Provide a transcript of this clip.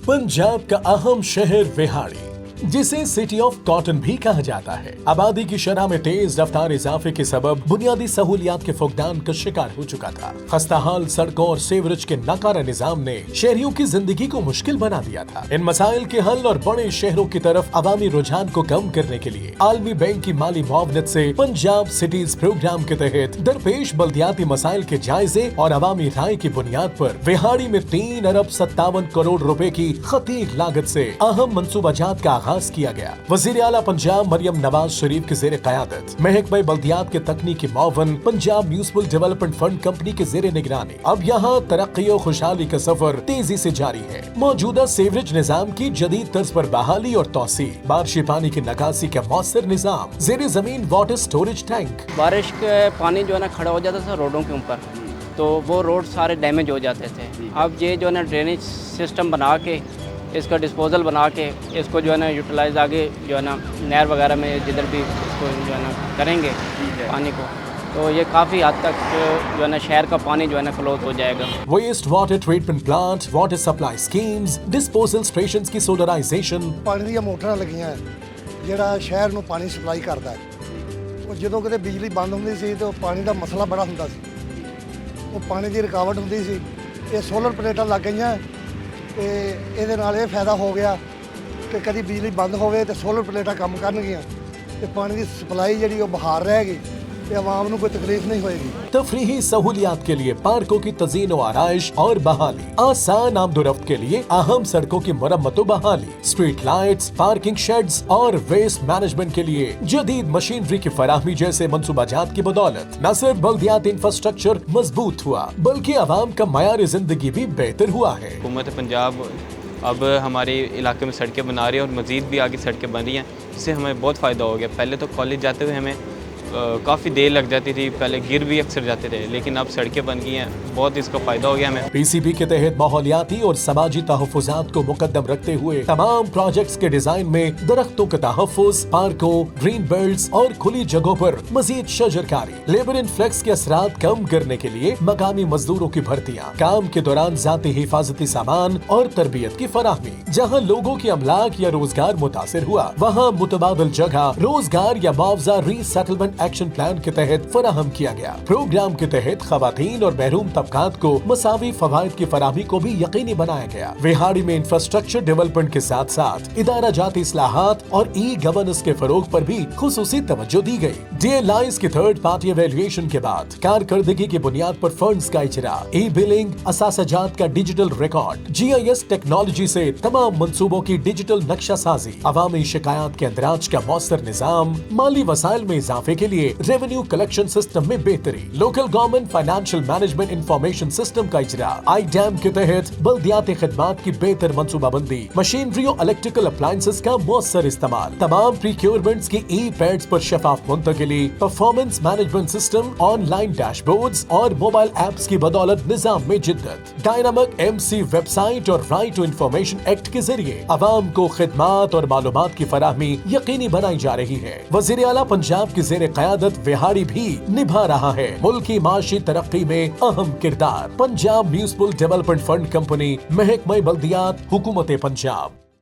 पंजाब का अहम शहर विहाड़ी, जिसे सिटी ऑफ कॉटन भी कहा जाता है, आबादी की शरह में तेज रफ्तार इजाफे के सबब बुनियादी सहूलियात के फुकदान का शिकार हो चुका था। खस्ताहाल सड़कों और सेवरेज के नाकारा निजाम ने शहरियों की जिंदगी को मुश्किल बना दिया था। इन मसाइल के हल और बड़े शहरों की तरफ अवामी रुझान को कम करने के लिए आलमी बैंक की माली मुआवनत से पंजाब सिटीज प्रोग्राम के तहत दरपेश बल्दियाती मसाइल के जायजे और अवामी राय की बुनियाद पर विहाड़ी में 3 अरब 57 करोड़ रुपए की खतीर लागत से अहम मंसूबाजात का आगाज किया गया। वजीर आला पंजाब मरियम नवाज शरीफ के जेर क़यादत महकमा बल्दियात के तकनीकी मुआवन Punjab municipal development fund company के जेर निगरानी अब यहाँ तरक्की और खुशहाली का सफर तेजी से जारी है। मौजूदा सेवरेज निजाम की जदीद तर्ज पर बहाली और तौसी, बारिशी पानी की निकासी का मौसर निजाम, जेर जमीन वाटर स्टोरेज टैंक। बारिश के पानी जो है ना खड़ा हो जाता था रोडों के ऊपर, तो वो रोड सारे डैमेज हो जाते थे। अब ये जो है ना ड्रेनेज सिस्टम बना के, इसका डिस्पोजल बना के, इसको जो है ना यूटिलाइज आगे जो है ना नहर वगैरह में जिधर भी इसको जो है ना करेंगे पानी को, तो ये काफ़ी हद तक जो है ना शहर का पानी जो है ना क्लोज हो जाएगा। Waste water treatment plant, water supply schemes, disposal stations की सोलराइजेशन। पानी ਦੀਆਂ ਮੋਟਰਾਂ ਲੱਗੀਆਂ ਜਿਹੜਾ ਸ਼ਹਿਰ ਨੂੰ ਪਾਣੀ ਸਪਲਾਈ ਕਰਦਾ ਹੈ। ਉਹ ਜਦੋਂ ਕਿਤੇ ਬਿਜਲੀ ਬੰਦ ਹੁੰਦੀ ਸੀ ਤਾਂ ਪਾਣੀ ਦਾ ਮਸਲਾ ਬੜਾ ਹੁੰਦਾ ਸੀ, ਉਹ ਪਾਣੀ ਦੀ ਰੁਕਾਵਟ ਹੁੰਦੀ ਸੀ। ਇਹ ਸੋਲਰ ਪਲੇਟਾਂ ਲੱਗ ਗਈਆਂ ਤੇ ਇਹਦੇ ਨਾਲ ਇਹ ਫਾਇਦਾ ਹੋ ਗਿਆ ਕਿ ਕਦੀ ਬਿਜਲੀ ਬੰਦ ਹੋਵੇ ਤੇ ਸੋਲਰ ਪਲੇਟਾਂ ਕੰਮ ਕਰਨਗੀਆਂ ਤੇ ਪਾਣੀ ਦੀ ਸਪਲਾਈ ਜਿਹੜੀ ਉਹ ਬਹਾਰ ਰਹੇਗੀ ਤੇ ਆਵਾਮ ਨੂੰ ਕੋਈ ਤਕਲੀफ नहीं होएगी। तफरीही सहूलियात के लिए पार्कों की तज़ीन व आराइश और बहाली, आसान आमदोरफ्त के लिए अहम सड़कों की मरम्मत व बहाली, स्ट्रीट लाइट्स, पार्किंग शेड्स और वेस्ट मैनेजमेंट के लिए जदीद मशीनरी की फराहमी जैसे मंसूबाजात की बदौलत न सिर्फ बल्दियाती इंफ्रास्ट्रक्चर मजबूत हुआ बल्कि आवाम का मयार जिंदगी भी बेहतर हुआ है। हुकूमत पंजाब अब हमारे इलाके में सड़कें बना रही है और मज़ीद भी आगे सड़कें बन रही हैं, इससे हमें बहुत फ़ायदा हो गया। पहले तो कॉलेज जाते हुए हमें काफ़ी देर लग जाती थी, पहले गिर भी अक्सर जाते थे, लेकिन अब सड़कें बन गई हैं, बहुत इसका फ़ायदा हो गया हमें। पीसीबी के तहत माहौलियाती और समाजी तहफ़्फ़ुज़ात को मुकद्दम रखते हुए तमाम प्रोजेक्ट्स के डिजाइन में दरख्तों का तहफ़्फ़ुज़, पार्कों, ग्रीन बेल्ट्स और खुली जगहों पर मजीद शजरकारी, लेबर इन्फ्लक्स के असरात कम करने के लिए मकामी मजदूरों की भर्तियाँ, काम के दौरान ज़ाती हिफाजती सामान और तरबियत की फराहमी। जहाँ लोगों की अमलाक या रोजगार मुतासिर हुआ, वहाँ मुतबादल जगह, रोजगार या मुआवजा रीसेटलमेंट एक्शन प्लान के तहत फराहम किया गया। प्रोग्राम के तहत खवातीन और महरूम तबकात को मसावी फवायद की फराहमी को भी यकीनी बनाया गया। विहाड़ी में इंफ्रास्ट्रक्चर डेवलपमेंट के साथ साथ इदारा जाती इस्लाहात और ई गवर्नेंस के फरोग पर भी खुसूसी तवज्जो दी गई। DLIs की थर्ड पार्टी एवेल्युएशन के बाद कारकर्दगी की बुनियाद पर फंड्स का इजरा, ई बिलिंग, असासजात का डिजिटल रिकॉर्ड, GIS टेक्नोलॉजी से तमाम मंसूबों की डिजिटल नक्शा साजी, अवामी शिकायत के अंदराज का मौसर निजाम, माली वसाइल में इजाफे के लिए रेवेन्यू कलेक्शन सिस्टम में बेहतरी, local government financial management information system का इजरा, IDAM के तहत बल्दियाती खिदमात की बेहतर मंसूबाबंदी, मशीनरी और इलेक्ट्रिकल अप्लायंसेस का मौसर इस्तेमाल, तमाम प्रीक्योरमेंट्स की ई-पैड्स पर शफाफ मुंतकिली, performance management system, online dashboards और मोबाइल एप्स की बदौलत निजाम में जिद्दत, डायनामिक MC वेबसाइट और राइट टू इंफॉर्मेशन एक्ट के जरिए अवाम को खिदमात और मालूमात की फराहमी यकीनी बनाई जा रही है। वजीर आला पंजाब की जेर क़यादत विहाड़ी भी निभा रहा है मुल्की माशी तरक्की में अहम किरदार। Punjab municipal development fund company, महकमा बल्दियात, हुकूमत पंजाब।